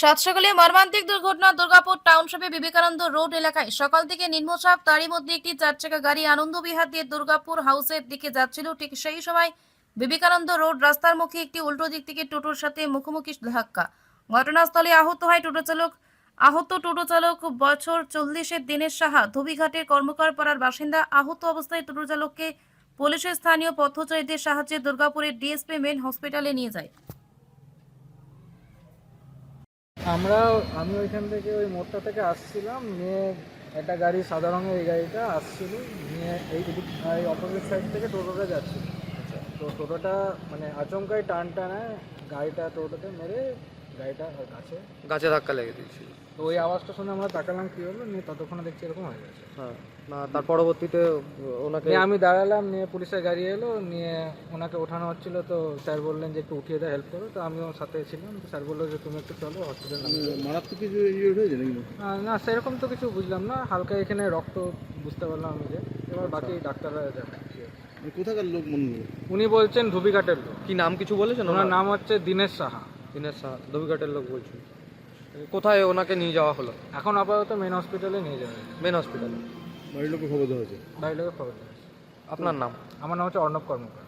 সাত সকালে মর্মান্তিক দুর্ঘটনা দুর্গাপুর টাউনশিপে বিবেকানন্দ রোড এলাকায়। সকাল থেকে নিম্নচাপ, তারই মধ্যে একটি চারচাকা গাড়ি আনন্দ বিহার দিয়ে দুর্গাপুর হাউসের দিকে যাচ্ছিল। ঠিক সেই সময় বিবেকানন্দ রোড রাস্তার মুখে একটি উল্টো দিক থেকে টোটোর সাথে মুখোমুখি ধাক্কা। ঘটনাস্থলে আহত হয় টোটো চালক। আহত টোটো চালক বছর 40-এর দিনেশ সাহা, ধুবিঘাটের কর্মকার পাড়ার বাসিন্দা। আহত অবস্থায় টোটো চালককে পুলিশের স্থানীয় পথচারীদের সাহায্যে দুর্গাপুরের ডিএসপি মেন হসপিটালে নিয়ে যায়। আমি ওইখান থেকে ওই মোড়টা থেকে আসছিলাম, নিয়ে একটা গাড়ি সাদা রঙের, এই গাড়িটা আসছিল, নিয়ে এই অপোজিট সাইড থেকে টোটোটা যাচ্ছিল। তো টোটোটা মানে আচমকাই টানটা নেয়, গাড়িটা টোটোতে মেরে গাড়িটা গাছে ধাক্কা লেগে দিয়েছিল। তো ওই আওয়াজটা শুনে আমরা তাকালাম কী হলো, নিয়ে ততক্ষণে দেখছি এরকম হয়ে গেছে। হ্যাঁ, না তার পরবর্তীতে ওনাকে নিয়ে আমি দাঁড়ালাম, নিয়ে পুলিশের গাড়ি এলো, নিয়ে ওনাকে ওঠানো হচ্ছিল। তো স্যার বললেন যে একটু উঠিয়ে দেয়, হেল্প করো। তো আমিও সাথে ছিলাম। তো স্যার বললো যে তুমি একটু চলো হসপিটাল। মারাত্মক কিছু ইনজুরি হয়েছে নাকি? না, সেরকম তো কিছু বুঝলাম না, হালকা এখানে রক্ত বুঝতে পারলাম আমি। যে এবার বাকি ডাক্তাররা দেখাচ্ছে। কোথাকার লোক মনে হলো? উনি বলছেন ধুবিঘাটের লোক। কি নাম কিছু বলেছেন? ওনার নাম হচ্ছে দীনেশ সাহা। দিনেশ সাহা, ধুবিঘাটের লোক বলছেন। কোথায় ওনাকে নিয়ে যাওয়া হলো? এখন আপাতত মেন হসপিটালে নিয়ে যাবে। মেন হসপিটালে। বাড়ির লোকে খবর দেওয়া হয়েছে? বাইরে খবর দেওয়া হয়েছে। আপনার নাম? আমার নাম হচ্ছে অর্ণব কর্মকার।